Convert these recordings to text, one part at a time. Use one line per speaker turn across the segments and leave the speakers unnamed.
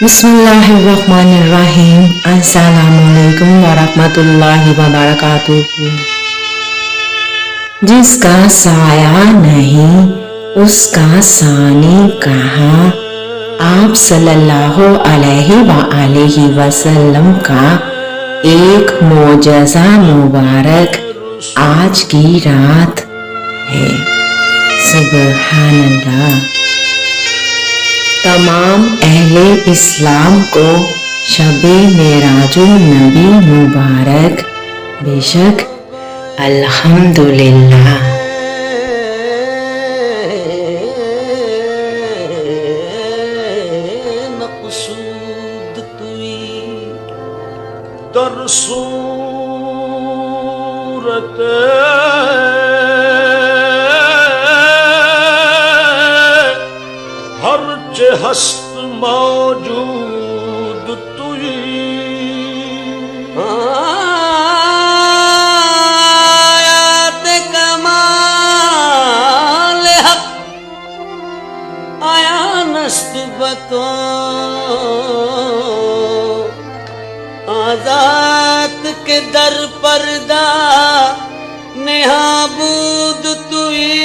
بسم اللہ الرحمن الرحیم۔ السلام علیکم ورحمۃ اللہ وبرکاتہ۔ جس کا سایہ نہیں اس کا ثانی کہاں، آپ صلی اللہ علیہ وآلہ وسلم کا ایک معجزہ مبارک آج کی رات ہے۔ سبحان اللہ۔ تمام اہل اسلام کو شب معراج النبی مبارک۔ بے شک الحمدللہ۔
مقصود توی در صورت ہست موجود توی، آیات کمال حق آیا نست بتو، آزاد کے در پردہ نہا بود توی،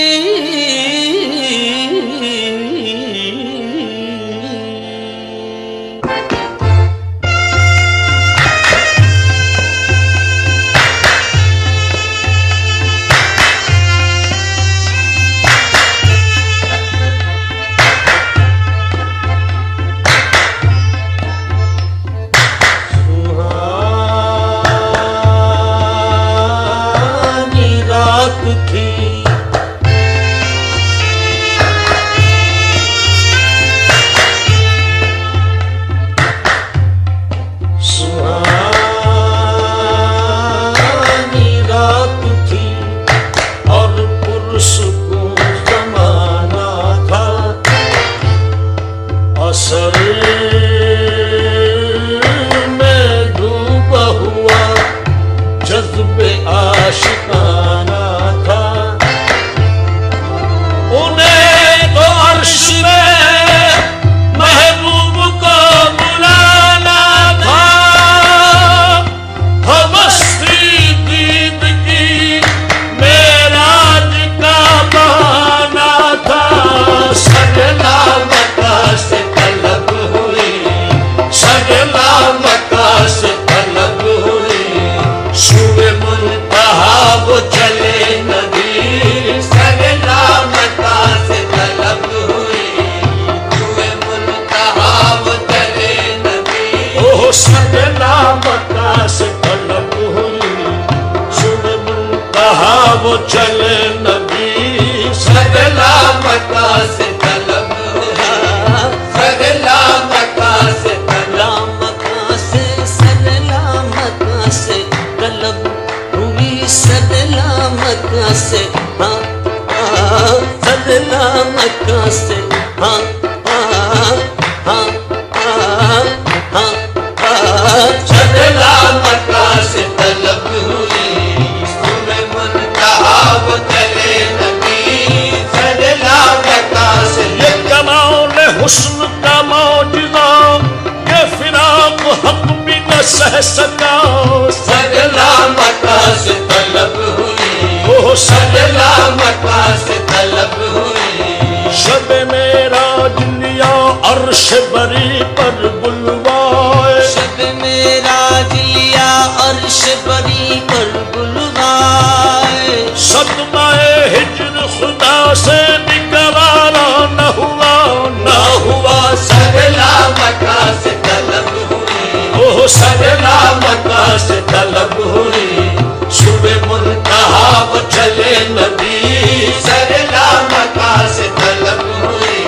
وہ چلے نبی سگلا مکہ سے طلب، سگلا مکہ سے طلب، مکہ سے سگلا مکہ سے طلب ہوئی، سگلا مکہ سے ہاں سگلا مکہ سے ہاں ہاں ہاں سگلا مکہ سے طلب ہوئی، حسن کا معجزہ یہ فراق حق بھی نہ سہ سکا، سگلا مکہ سے طلب ہوئی، وہ سگلا مکہ سے طلب ہوئی، شب معراج لیا عرش بری پر بلوائے، شب معراج لیا عرش بری پر بلوائے، صدمہ ہجر خدا سے نگوارا نہ ہوا، نہ ہوا، سگلا مکہ سے طلب ہوئی، وہ سگلا مکہ سے طلب ہوئی، شب منتہا وہ چلے نبی سگلا مکہ سے طلب ہوئی،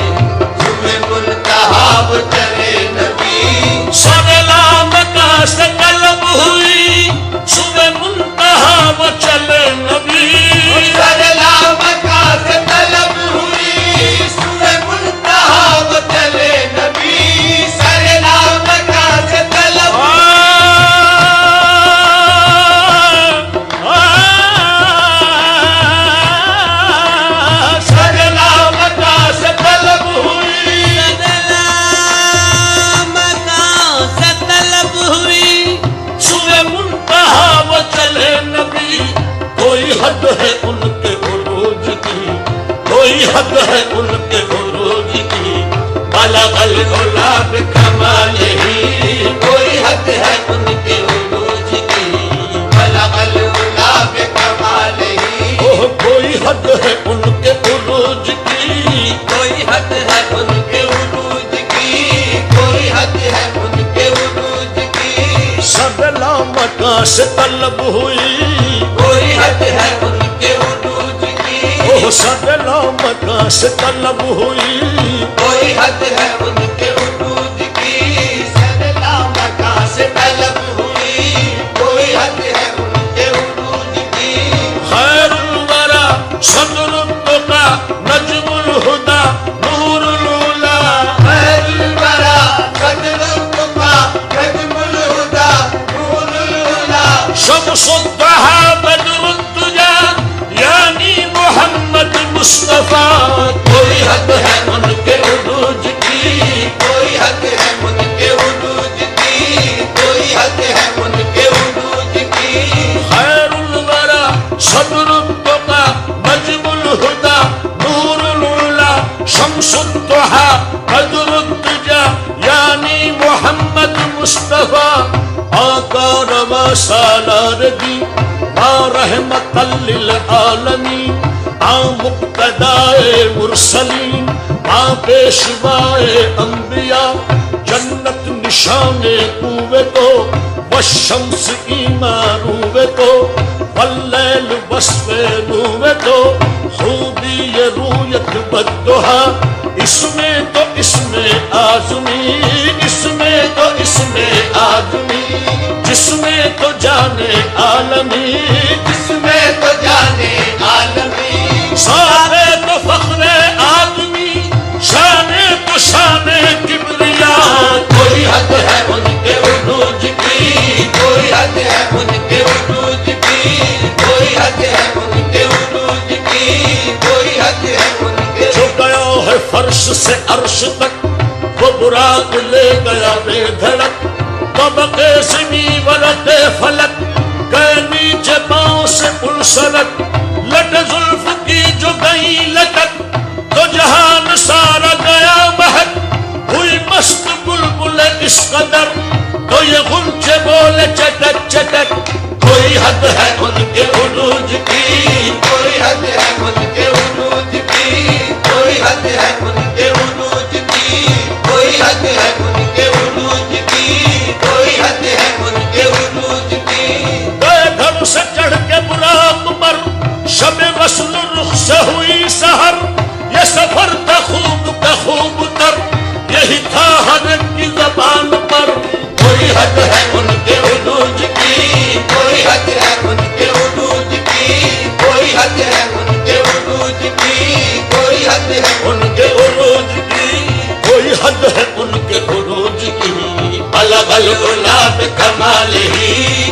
شب منتہا وہ چلے نبی کوئی حد ہے ان کے عروج کی بلغ العلا بکمالہ کوئی حد ہے ان کے عروج کی بلغ العلا بکمالہ کوئی حد ہے ان کے عروج کی کوئی حد ہے ان کے عروج کی کوئی حد ہے ان کے عروج کی سب لامکاں سے طلب ہوئی کوئی حد ہے ان کے عروج کی سب لامکاں سے طلب ہوئی کوئی حد ہے ان کے عروج کی سب لامکاں سے طلب ہوئی کوئی حد ہے ان کے عروج کی خیر الورا صدر التقا نجم الہدا نور العلا خیر الورا صدر التقا نجم الہدا نور العلا شمس الضحى بدر الدجى یعنی محمد مصطفیٰ کوئی حد ہے ان کے عروج کی کوئی حد ہے ان کے عروج کی کوئی حد ہے ان کے عروج کی خیر الورا صدر التقا نجم الہدا نور العلا شمس الضحى بدر الدجى یعنی محمد مصطفیٰ آقا روا سالار دی با رحمت للعالمین آ مقتدائے مرسلین آ پیشوائے انبیاء جنت نشان قوے کو والشمس ایمان روے کو واللیل وصف نوے کو خوبی رویت بدہا اس میں تو اس میں آزمی اس میں تو اس میں آدمی جس میں تو جانے عالمی جس میں تو جانے عالمی سارے تو فخر آدمی شان تو شان کبریا کوئی حد ہے ان کے عروج کی کوئی حد ہے ان کے عروج کی کوئی حد ہے ان کے عروج کی کوئی حد ہے ان کے جو گیا ہے فرش سے عرش تک وہ براق لے گیا بے دھڑک طبقے زمیں ورق فلک گئے نیچے پاؤں سے پلسلک لٹ زلف کی جو گئی لٹک تو جہان سارا گیا مہک ہوئی مست بلبل اس قدر تو یہ غنچے بولے چٹک چٹک کوئی حد ہے ان کے عروج کی کوئی حد ہے ان کے عروج کی کوئی حد ہے ان کے عروج کی کوئی حد ہے ان کے عروج کی کوئی حد ہے ان کے عروج کی گئے گھر سے چڑھ کے براق پر شب وصل رخ سے ہوئی سحر یہ سفر تھا خوب تر یہی تھا ہر ایک کی زبان پر کوئی حد ہے ان کے عروج کی کوئی حد ہے ان کے عروج کی کوئی حد ہے ان کے عروج کی کوئی حد ہے ان کے عروج کی کوئی حد ہے ان کے عروج کی بلغ العلا بکمالہ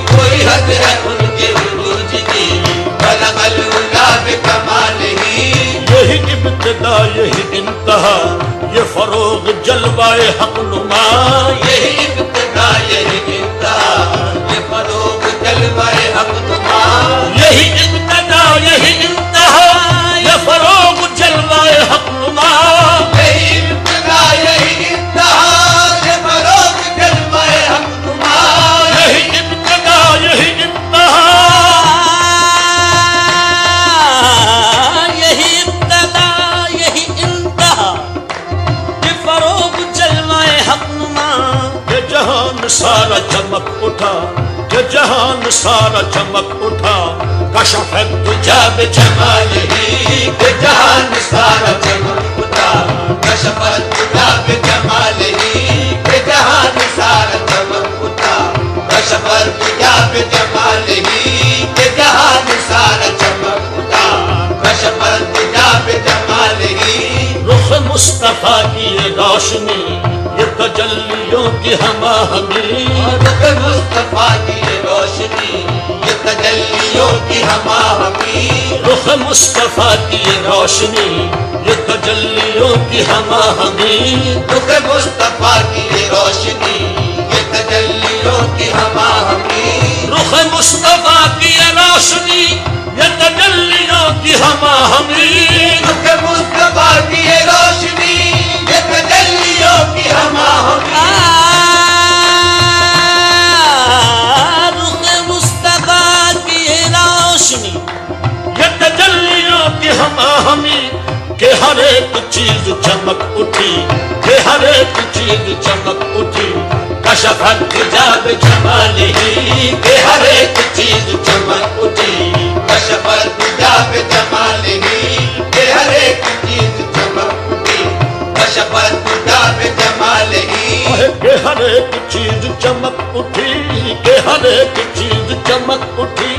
کوئی حد ہے ان کے عروج کی بلغ العلا بکمالہ یہی ابتدا یہی انتہا یہ فروغ جلوائے حق نما یہی ابتدا یہی انتہا یہ فروغ جلوائے حق نما یہی ابتدا یہی انتہا یہ فروغ جلوائے حق نما یہی ابتدا یہی انتہا یہ فروغ جلوائے حق نما یہی ابتدا یہی انتہا یہی ابتدا یہی انتہا یہ فروغ جلوائے حق نما یہ جہان سارا چمک اٹھا یہ جہان سارا چمک اٹھا کشف الدجى بجمالہ یہ جہان سارا چمک اٹھا کشف الدجى بجمالہ یہ جہان سارا چمک اٹھا کشف الدجى بجمالہ یہ جہان سارا چمک اٹھا کشف الدجى بجمالہ رخ مصطفیٰ کی یہ روشنی یہ تجلیوں کی ہمہ ہمی رخ مصطفیٰ کی یہ روشنی یہ تجلیوں کی ہمہ ہمی رخ مصطفیٰ کی یہ روشنی یہ تجلیوں کی ہمہ ہمی رخ مصطفیٰ کی یہ روشنی یہ تجلیوں کی ہمہ ہمی رخ مصطفیٰ کی یہ روشنی یہ تجلیوں کی ہمہ ہمی رخ مصطفیٰ مصطفیٰ کی یہ روشنی، یہ تجلیوں کی ہم آہنگی،
رخ مصطفیٰ کی یہ روشنی،
یہ تجلیوں کی ہم آہنگی، کہ ہر ایک چیز چمک اٹھی، کہ ہر ایک چیز چمک اٹھی، کشف الحجاب جمالہ، کہ ہر ایک چیز چمک اٹھی، کشف الحجاب جمالہ، کہ ہر ایک چیز چمک اٹھی، کشف الحجاب جمالہ، کہ ہر ایک چیز چمک اٹھی، کہ ہر ایک چیز چمک اٹھی،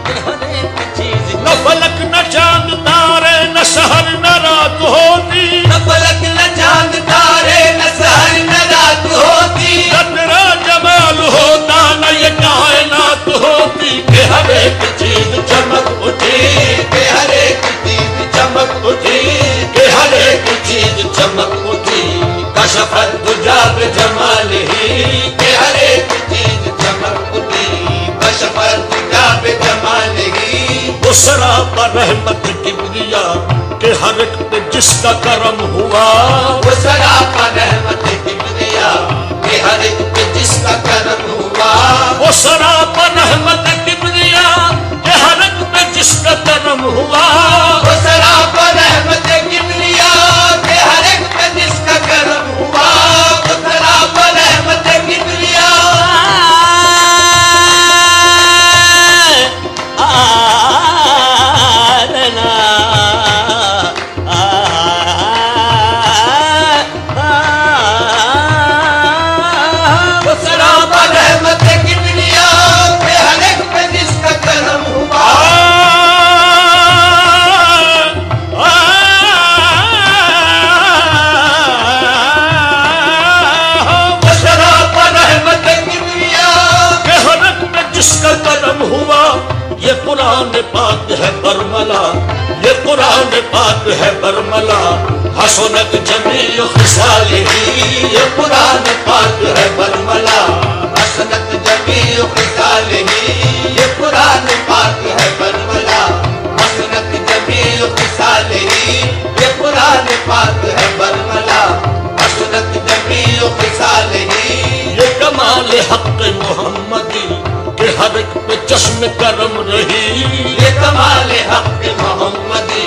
کہ ہر ایک چیز نہ فلک نہ چاند تارے نہ سحر نہ رات ہوتی، نہ فلک نہ چاند تارے نہ سحر نہ رات ہوتی، نہ تیرا جمال ہوتا نہ یہ کائنات ہوتی، کہ ہر ایک چیز چمک اٹھی، کہ ہر ایک چیز چمک اٹھی، کہ ہر ایک چیز چمک اٹھی، کشف الحجاب جمالہ، کہ ہر ایک چیز چمک اٹھی، کشف الحجاب جمالہ، وہ سراپا رحمت کبریا، کہ ہر ایک پہ جس کا کرم ہوا، وہ سراپا رحمت کبریا، کہ ہر ایک پہ جس کا کرم ہوا، وہ سراپا رحمت کبریا، کہ ہر ایک پہ جس کا کرم ہوا، وہ سراپا رحمت کبریا، کہ ہر ایک پہ جس کا کرم ہوا، وہ سراپا رحمت کبریا، پاک ہے برملا، یہ قرآن پاک ہے برملا، حسنت جمیع خصالہ، یہ قرآن پاک ہے برملا، حسنت جمیع خصالہ، یہ قرآن پاک ہے برملا، حسنت جمیع خصالہ، یہ قرآن پاک ہے برملا، حسنت جمیع خصالہ، یہ کمال حق محمدی، کہ ہر ایک پہ چشم کرم رہی، یہ کمال حق محمدی،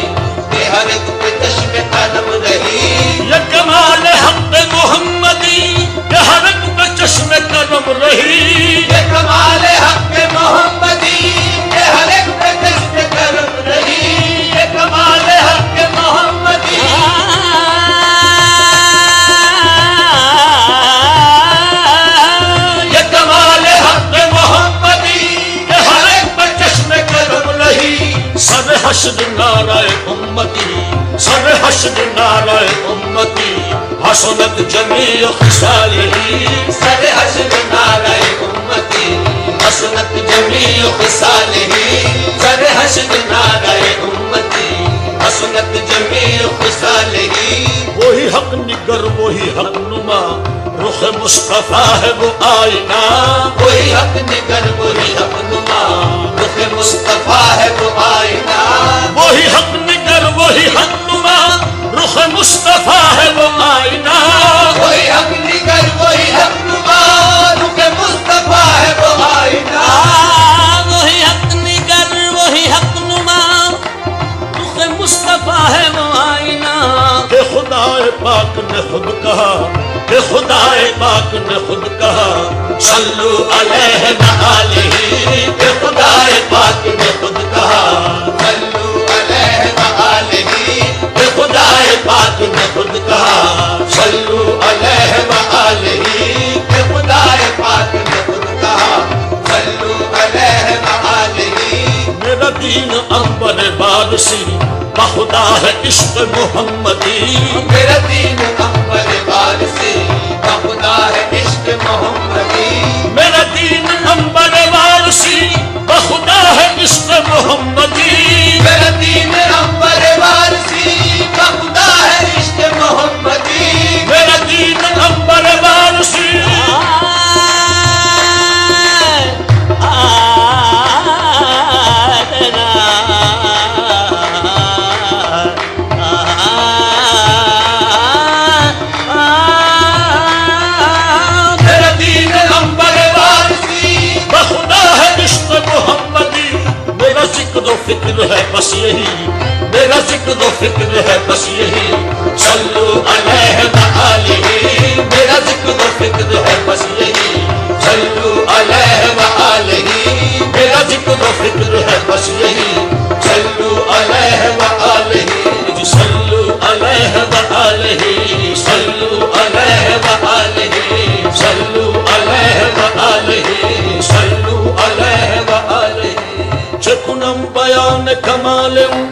کہ ہر ایک پہ چشم کرم رہی، یہ کمال حق محمدی، کہ ہر ایک پہ چشم کرم رہی، یہ کمال حق محمدی، کہ ہر ایک پہ چشم کرم رہی، یہ کمال حق محمدی، سر حشر نعرہ امتی، سر حشر نعرہ امتی، حسنت جمیع خصالہ، سر حشر نعرہ امتی، حسنت جمیع خصالہ، سر حشر نعرہ امتی، حسنت جمیع خصالہ، وہی حق نگر وہی حق نما، رخ مصطفیٰ ہے وہ آئینہ، وہی حق نگر وہی حق نما، رخ مصطفیٰ ہے وہ آئینہ، وہی حق نگر وہی حق نما، رخ مصطفیٰ ہے وہ آئینہ، وہی حق نگر وہی حق نما، رخ مصطفیٰ ہے وہ آئینہ،
وہی حق نگر وہی حق نما، رخ مصطفیٰ ہے وہ آئینہ،
کہ خدا پاک نے خود کہا، کہ خدا پاک نے خود کہا، صلو علیہ وآلہ، کہ خدا پاک نے خود کہا، صلو علیہ وآلہ، کہ خدا پاک نے خود کہا، صلو علیہ وآلہ، کہ خدا پاک نے خود کہا، صلو علیہ وآلہ، میرا دین عنبر بارسی، بخدا ہے عشق محمدی، میرا دین عنبر بارسی، بخدا ہے عشق محمدی، میرا دین عنبر بارسی، بخدا ہے عشق محمدی، میرا دین عنبر بارسی، بخدا ہے عشق محمدی، میرا دین عنبر بارسی، یہی میرا ذکر و فکر ہے بس یہی صلو علیہ وآلہ میرا ذکر و فکر ہے بس یہی صلو علیہ وآلہ میرا ذکر و فکر ہے بس یہی صلو علیہ وآلہ صلو علیہ وآلہ صلو علیہ وآلہ صلو علیہ وآلہ صلو علیہ وآلہ چکنم بیان کمالم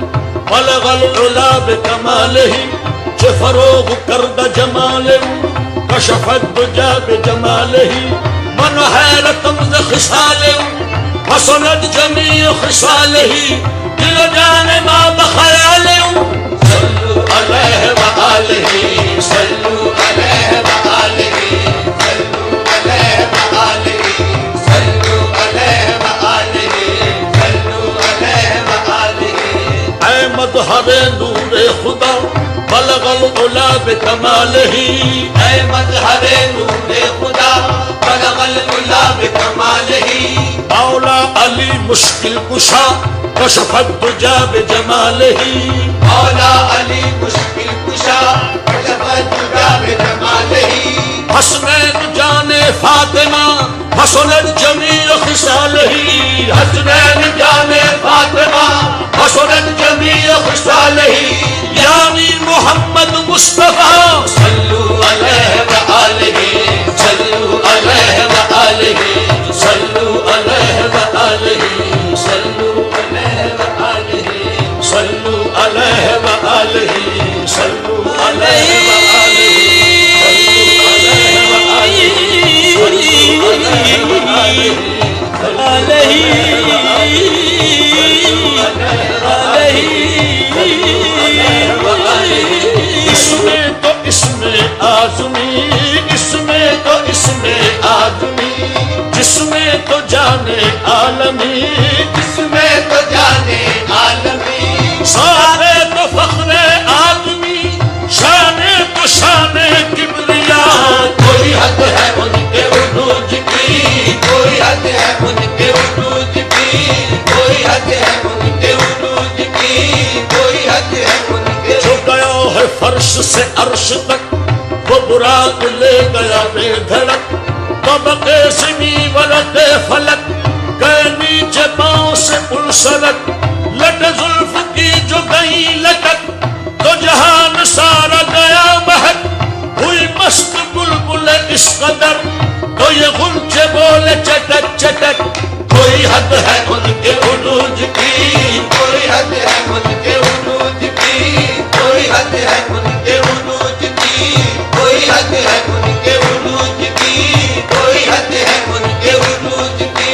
بلغ العلا بکمالہ چه فروغ کرد جمالم کشف الدجا بجمالہ من حیرتم ز خصالم حسنت جمیع خصالہ دل و جان ما بخیالم صلو علیہ وآلہ صلو علیہ وآلہ صلو علیہ وآلہ صلو علیہ وآلہ صلو علیہ وآلہ اے مظہر نور خدا بلغ العلا بکمالہ اے مظہر نور خدا بلغ العلا بکمالہ مولا علی مشکل کشا کشف الدجا بجمالہ مولا علی مشکل کشا کشف الدجا بجمالہ حسنین جان فاطمہ حسنت جمیع خصالہ حسنین جان فاطمہ حسنت جمیع خصالہ یعنی محمد مصطفیٰ صلو علیہ وآلہ صلو علیہ وآلہ صلو علیہ وآلہ صلو علیہ وآلہ صلو علیہ وآلہ صلو علیہ اس میں تو اس میں آزمی اس میں تو اس میں آدمی جس میں تو جانے عالمی جس میں تو جانے عالمی سارے تو فخر آدمی شان تو شان کبریا کوئی حد ہے ان کے عروج کی کوئی حد ہے ان کے عروج کی کوئی حد ہے ان کے عروج کی کوئی حد ہے ان کے جو گیا ہے فرش سے عرش تک وہ براق لے گیا بے دھڑک طبقے زمیں ولد فلک گئے نیچے پاؤں سے پلسلک لٹ زلف کی جو گئی لٹک تو جہان سارا گیا مہک ہوئی مست بلبل اس قدر تو یہ غنچے بولے چٹک چٹک کوئی حد ہے ان کے عروج کی کوئی حد ہے ان کے عروج کی کوئی حد ہے ان کے عروج کی کوئی حد ہے ان کے عروج کی کوئی حد ہے ان کے عروج کی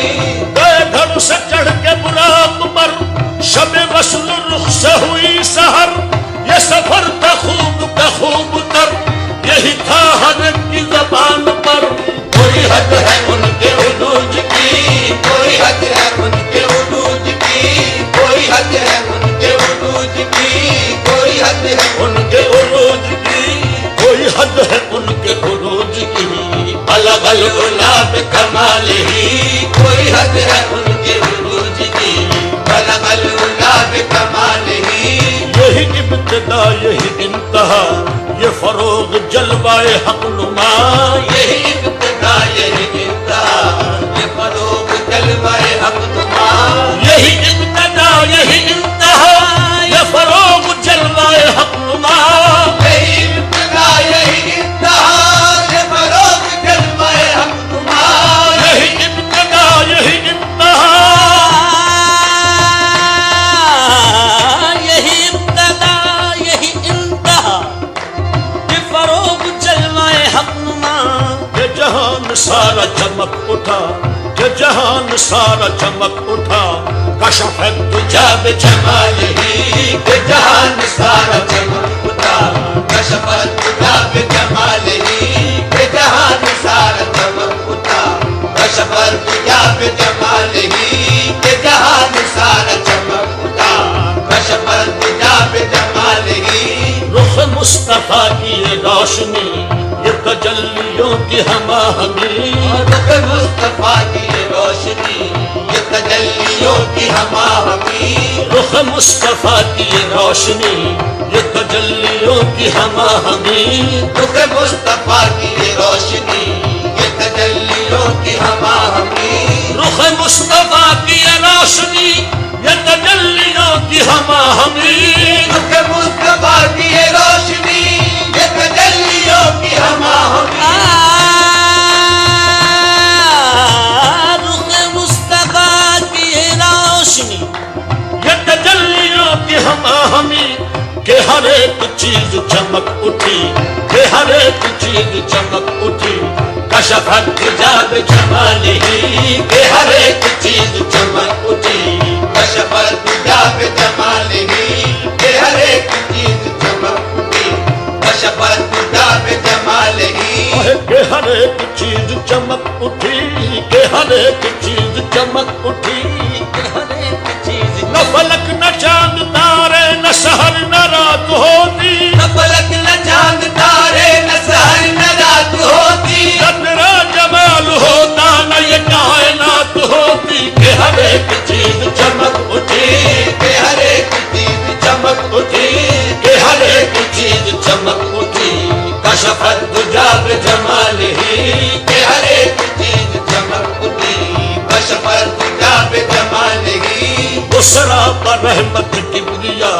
گئے گھر سے چڑھ کے براق پر شب وصل رخ سے ہوئی سحر یہ سفر تھا خوب تر یہی تھا ہر ایک کی زبان پر کوئی حد ہے ان کے عروج کی کوئی حد ہے ان کے عروج کی کوئی حد ہے ان کے عروج کی کوئی حد ہے ان کے عروج کی کوئی حد ہے ان کے عروج کی الگ العلا بکمالہ کوئی حد ہے ان کے عروج کی الگ العلا بکمالہ یہی ابتدا یہی انتہا یہ فروغ جلوائے حق نما یہی ابتدا یہی انتہا یہ فروغ جلوائے حق نما یہی ابتدا یہی انتہا یہ فروغ جلوائے حق نما یہی ابتدا یہی انتہا یہ فروغ جلوائے حق نما یہی ابتدا یہی انتہا
یہی ابتدا یہی انتہا یہ فروغ جلوائے حق نما
کہ جہان سارا چمک اٹھا کہ جہان سارا چمک اٹھا کشف الدجا بجمالہ کہ جہان سارا چمک اٹھا کشف الدجا بجمالہ کہ جہان سارا چمک اٹھا کشف الدجا بجمالہ کہ جہان سارا چمک اٹھا کشف الدجا بجمالہ رخ مصطفیٰ کی یہ روشنی یہ تجلیوں کی ہماہنگی رخ مصطفیٰ کی یہ روشنی یہ تجلیوں کی ہماہنگی
رخ مصطفیٰ کی یہ روشنی، یہ تجلیوں کی ہماہنگی،
رخ مصطفیٰ کی یہ روشنی، یہ تجلیوں کی ہماہنگی،
رخ مصطفیٰ کی یہ روشنی، یہ تجلیوں کی ہماہنگی،
رخ مصطفیٰ کی یہ روشنی، یہ تجلیوں کی ہماہنگی،
رخ مصطفیٰ کی یہ روشنی، یہ تجلیوں کی ہماہنگی، کہ ہر ایک چیز چمک اٹھی، کہ ہر ایک چیز چمک اٹھی، کشفت حجاب جمالہ، کہ ہر ایک چیز چمک اٹھی،
کشفت حجاب جمالہ، کہ ہر ایک چیز چمک اٹھی، کشفت حجاب جمالہ،
کہ ہر ایک چیز چمک اٹھی، کہ ہر ایک چیز چمک اٹھی، کہ ہر ایک چیز نہ فلک نہ چاند تارے نہ سحر نہ رات ہوتی،
نہ فلک نہ چاند تارے نہ سحر نہ رات ہوتی،
نہ تیرا جمال ہوتا نہ یہ کائنات ہوتی، کہ ہر ایک چیز چمک اٹھی،
کہ ہر ایک چیز چمک اٹھی،
کہ ہر ایک چیز چمک اٹھی، کشفت حجاب جمالہ،
کہ ہر ایک چیز چمک اٹھی، کشفت حجاب جمالہ،
وہ سراپا رحمت کبریا،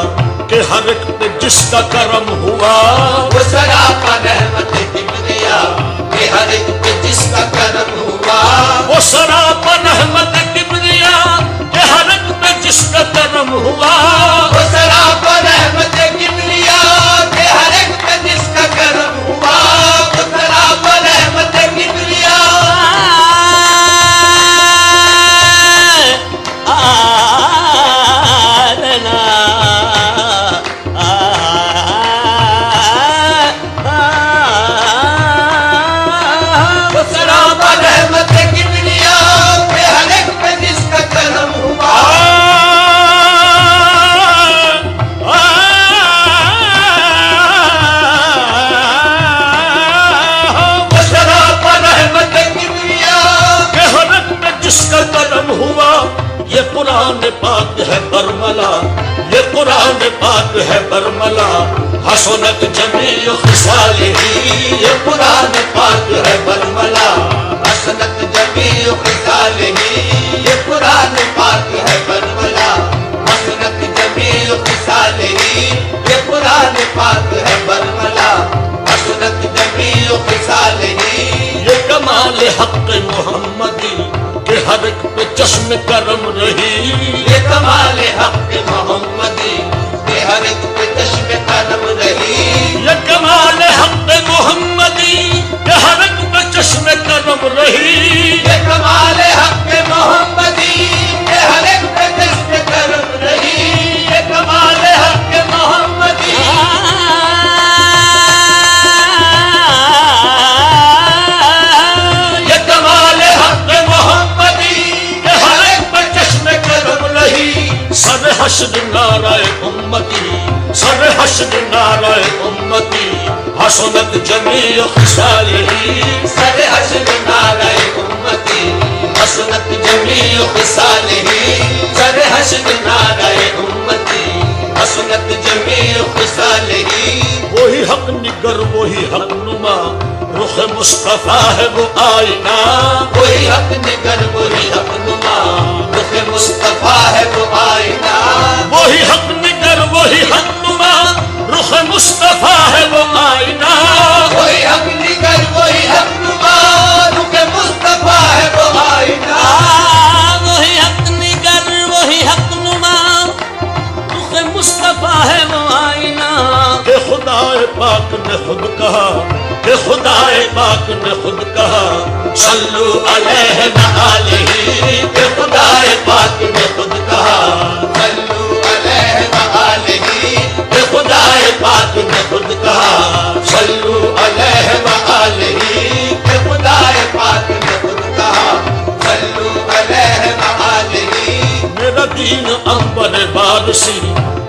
کہ ہر ایک پہ جس کا کرم ہوا،
وہ سراپا رحمت کبریا، کہ ہر ایک پہ جس کا کرم ہوا،
وہ سراپا رحمت کبریا، کہ ہر ایک پہ جس کا کرم ہوا،
وہ سراپا رحمت کبریا، کہ ہر ایک پہ جس کا کرم ہوا، وہ سراپا رحمت کبریا، وہ سراپا رحمت کبریا، کہ ہر ایک پہ جس کا کرم ہوا، وہ سراپا رحمت کبریا،
کہ ہر ایک پہ جس کا کرم ہوا، یہ قرآن پاک ہے برملا، یہ قرآن پاک ہے برملا، حسنت جمیع خصالہ،
یہ قرآن پاک ہے برملا، حسنت جمیع خصالہ، یہ قرآن پاک ہے برملا، حسنت جمیع خصالہ، یہ قرآن پاک ہے برملا، حسنت جمیع خصالہ،
یہ کمال حق محمدی، کہ ہر ایک پہ چشم کرم رہی،
یہ کمال حق محمدی، کہ ہر ایک پہ چشم کرم رہی،
یہ کمال حق محمدی، کہ ہر ایک پہ چشم کرم رہی،
یہ کمال حق محمدی، کہ ہر ایک پہ چشم کرم رہی، یہ کمال حق محمدی، یہ کمال حق محمدی، کہ ہر ایک پہ چشم کرم رہی،
سر حشر نعرہ امتی، سر حشر نعرہ امتی، حسنت جمیع خصالہ،
سر حشر نعرہ امتی، حسنت جمیع خصالہ، سر حشر نعرہ امتی، حسنت جمیع خصالہ،
وہی حق نگر وہی حق نما، رخ مصطفیٰ ہے وہ آئینہ،
وہی حق نگر وہی حق نما، رخ مصطفیٰ ہے وہ آئینہ،
وہی حق نگر وہی حق نما، رخ مصطفیٰ ہے وہ آئینہ،
وہی حق نگر وہی حق نما، رخ مصطفیٰ ہے وہ آئینہ،
وہی حق نگر وہی حق نما، رخ مصطفیٰ ہے وہ آئینہ، کہ خدا پاک نے خود کہا، کہ خدا پاک نے خود کہا، صلو علیہ وآلہ، کہ خدا پاک نے خود کہا،
صلو علیہ وآلہ،
کہ خدا پاک نے خود کہا،
صلو علیہ وآلہ، کہ خدا پاک نے خود کہا، صلو علیہ وآلہ،
میرا دین انور وارسی،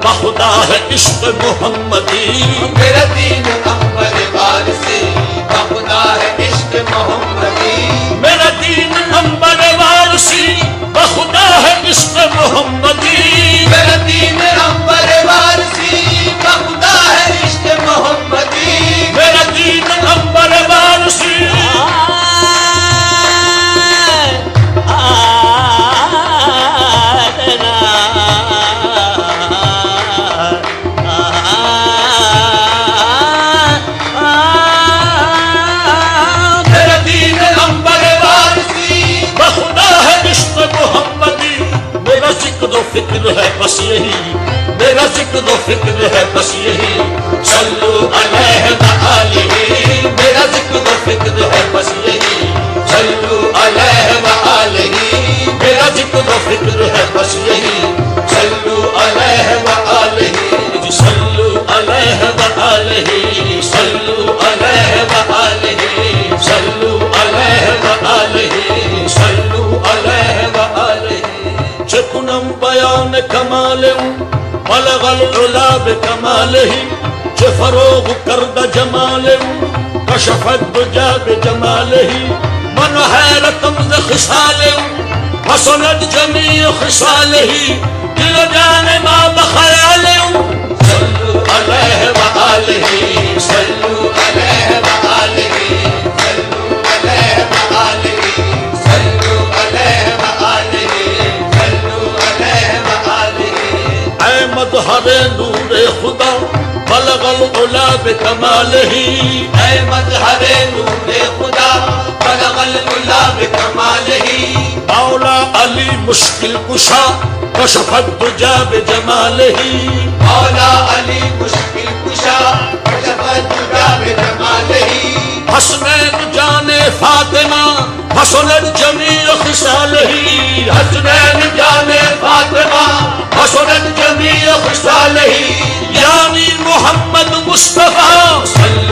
بخدا ہے عشق محمدی،
میرا دین انور وارسی، بخدا ہے عشق محمدی،
میرا دین انور وارسی، بخدا ہے عشق محمدی،
میرا دین
فکر ہے بس یہی، میرا ذکر و فکر ہے بس یہی، صلو علیہ وآلہ، میرا ذکر و فکر ہے بس یہی، صلو علیہ وآلہ، میرا ذکر و فکر ہے بس یہی، صلو علیہ وآلہ، صلو علیہ وآلہ، صلو علیہ وآلہ، صلو علیہ وآلہ، صلو علیہ وآلہ. چکنم بیان کمال بلغ العلا بکمالہ، چه فروغ کرد جمال کشف الدجا بجمالہ، من حیرتم ز خصال حسنت جمیع خصالہ، دل و جان ما بخیال. صلو علیہ وآلہ، صلو علیہ وآلہ، صلو علیہ وآلہ، صلو علیہ وآلہ، صلو علیہ وآلہ. اے مظہر نور خدا بلغ العلا بکمالہ، اے مظہر نور خدا بلغ العلا بکمالہ، مولا علی مشکل کشا کشف الدجا بجمالہ، مولا علی مشکل کشا کشف الدجا بجمالہ، حسنین جان فاطمہ حسنت جمیع خصالہ، حسنین جان فاطمہ حسنت جمیع خصالہ، یعنی محمد مصطفیٰ صلی